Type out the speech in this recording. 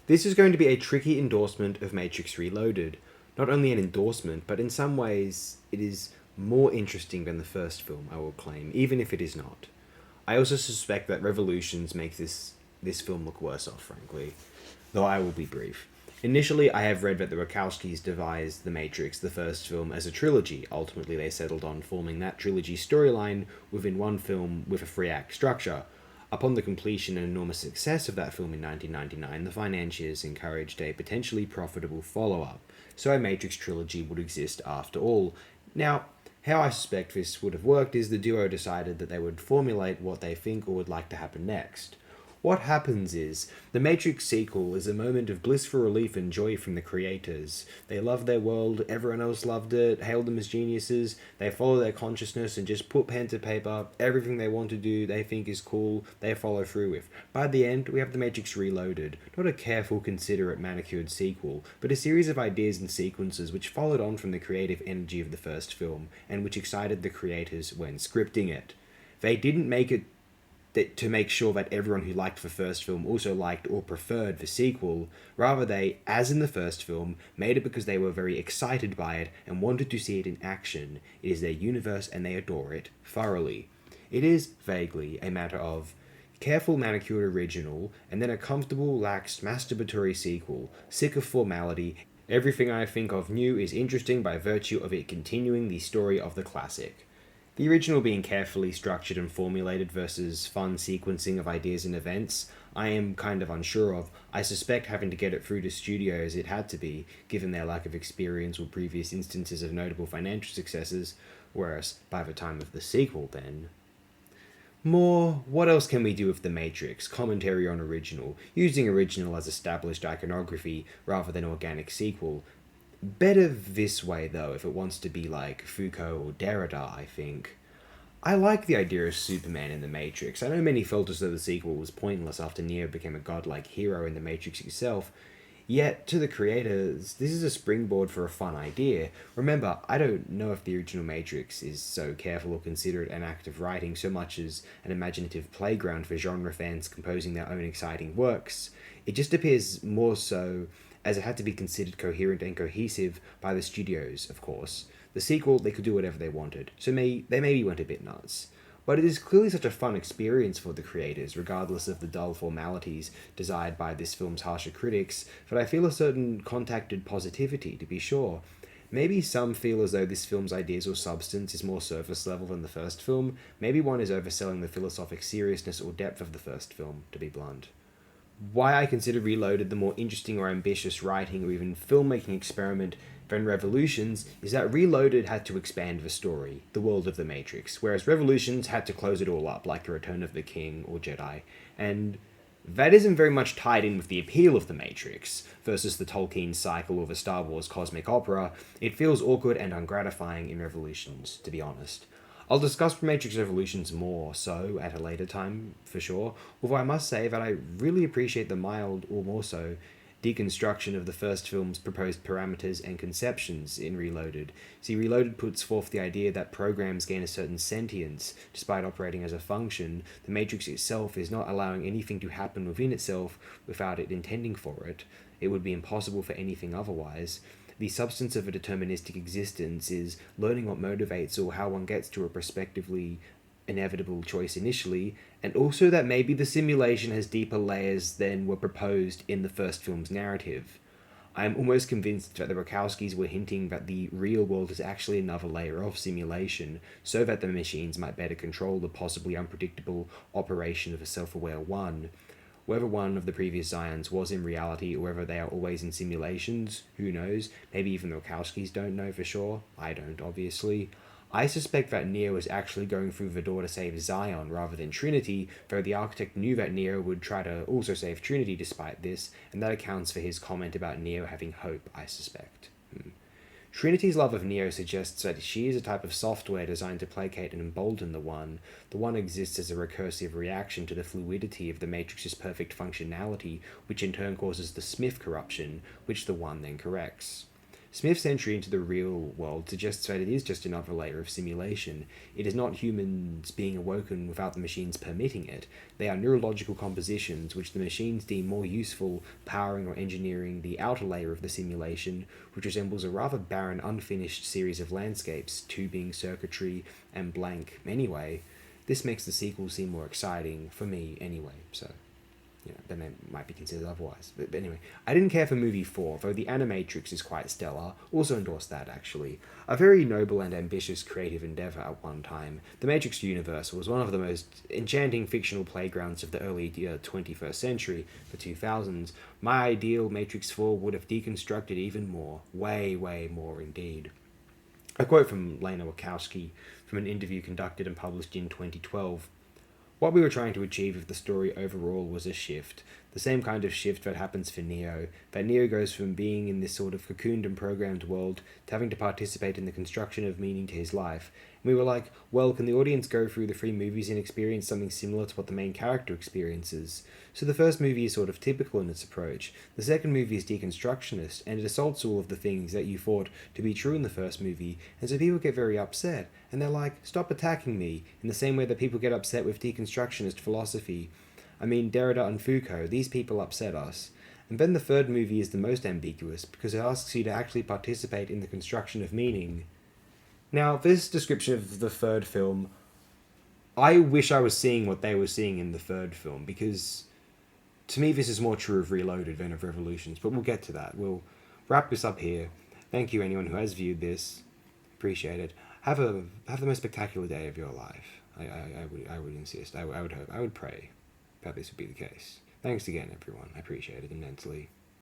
This is going to be a tricky endorsement of Matrix Reloaded. Not only an endorsement, but in some ways it is more interesting than the first film, I will claim, even if it is not. I also suspect that Revolutions makes this film look worse off, frankly, though I will be brief. Initially, I have read that the Wachowskis devised The Matrix, the first film, as a trilogy. Ultimately, they settled on forming that trilogy storyline within one film with a three-act structure. Upon the completion and enormous success of that film in 1999, the financiers encouraged a potentially profitable follow-up, so a Matrix trilogy would exist after all. Now, how I suspect this would have worked is the duo decided that they would formulate what they think or would like to happen next. What happens is, the Matrix sequel is a moment of blissful relief and joy from the creators. They loved their world, everyone else loved it, hailed them as geniuses, they follow their consciousness and just put pen to paper, everything they want to do, they think is cool, they follow through with. By the end, we have The Matrix Reloaded, not a careful, considerate, manicured sequel, but a series of ideas and sequences which followed on from the creative energy of the first film, and which excited the creators when scripting it. They didn't make it to make sure that everyone who liked the first film also liked or preferred the sequel. Rather, they, as in the first film, made it because they were very excited by it and wanted to see it in action. It is their universe and they adore it thoroughly. It is, vaguely, a matter of careful manicured original, and then a comfortable, lax, masturbatory sequel, sick of formality. Everything I think of new is interesting by virtue of it continuing the story of the classic. The original being carefully structured and formulated versus fun sequencing of ideas and events, I am kind of unsure of. I suspect having to get it through to studios it had to be, given their lack of experience or previous instances of notable financial successes, whereas by the time of the sequel then... More, what else can we do with The Matrix? Commentary on original, using original as established iconography rather than organic sequel. Better this way, though, if it wants to be like Foucault or Derrida, I think. I like the idea of Superman in The Matrix. I know many felt as though the sequel was pointless after Neo became a godlike hero in The Matrix itself, yet, to the creators, this is a springboard for a fun idea. Remember, I don't know if the original Matrix is so careful or considerate an act of writing so much as an imaginative playground for genre fans composing their own exciting works. It just appears more so as it had to be considered coherent and cohesive by the studios, of course. The sequel, they could do whatever they wanted, so they maybe went a bit nuts. But it is clearly such a fun experience for the creators, regardless of the dull formalities desired by this film's harsher critics, that I feel a certain contacted positivity, to be sure. Maybe some feel as though this film's ideas or substance is more surface level than the first film. Maybe one is overselling the philosophic seriousness or depth of the first film, to be blunt. Why I consider Reloaded the more interesting or ambitious writing or even filmmaking experiment than Revolutions is that Reloaded had to expand the story, the world of the Matrix, whereas Revolutions had to close it all up, like The Return of the King or Jedi, and that isn't very much tied in with the appeal of the Matrix versus the Tolkien cycle or the Star Wars cosmic opera. It feels awkward and ungratifying in Revolutions, to be honest. I'll discuss Matrix Revolutions more so at a later time, for sure, although I must say that I really appreciate the mild, or more so, deconstruction of the first film's proposed parameters and conceptions in Reloaded. See, Reloaded puts forth the idea that programs gain a certain sentience, despite operating as a function. The Matrix itself is not allowing anything to happen within itself without it intending for it. It would be impossible for anything otherwise. The substance of a deterministic existence is learning what motivates or how one gets to a prospectively inevitable choice initially, and also that maybe the simulation has deeper layers than were proposed in the first film's narrative. I am almost convinced that the Wachowskis were hinting that the real world is actually another layer of simulation, so that the machines might better control the possibly unpredictable operation of a self-aware one. Whether one of the previous Zions was in reality or whether they are always in simulations, who knows? Maybe even the Wachowskis don't know for sure. I don't, obviously. I suspect that Neo is actually going through the door to save Zion rather than Trinity, though the architect knew that Neo would try to also save Trinity despite this, and that accounts for his comment about Neo having hope, I suspect. Trinity's love of Neo suggests that she is a type of software designed to placate and embolden the One. The One exists as a recursive reaction to the fluidity of the Matrix's perfect functionality, which in turn causes the Smith corruption, which the One then corrects. Smith's entry into the real world suggests that it is just another layer of simulation. It is not humans being awoken without the machines permitting it. They are neurological compositions which the machines deem more useful, powering or engineering the outer layer of the simulation, which resembles a rather barren, unfinished series of landscapes, tubing, circuitry, and blank. Anyway, this makes the sequel seem more exciting, for me anyway, so... then it might be considered otherwise. But anyway, I didn't care for movie 4, though the Animatrix is quite stellar. Also endorsed that, actually. A very noble and ambitious creative endeavour at one time. The Matrix universe was one of the most enchanting fictional playgrounds of the early 21st century, the 2000s. My ideal Matrix 4 would have deconstructed even more. Way, way more indeed. A quote from Lena Wachowski from an interview conducted and published in 2012. What we were trying to achieve with the story overall was a shift. The same kind of shift that happens for Neo. That Neo goes from being in this sort of cocooned and programmed world to having to participate in the construction of meaning to his life. And we were like, well, can the audience go through the 3 movies and experience something similar to what the main character experiences? So the first movie is sort of typical in its approach. The second movie is deconstructionist, and it assaults all of the things that you thought to be true in the first movie, and so people get very upset. And they're like, stop attacking me, in the same way that people get upset with deconstructionist philosophy. I mean, Derrida and Foucault, these people upset us. And then the third movie is the most ambiguous, because it asks you to actually participate in the construction of meaning. Now, this description of the third film, I wish I was seeing what they were seeing in the third film, because to me this is more true of Reloaded than of Revolutions, but we'll get to that. We'll wrap this up here. Thank you anyone who has viewed this. Appreciate it. Have the most spectacular day of your life. I would insist. I would hope. I would pray that this would be the case. Thanks again, everyone. I appreciate it immensely.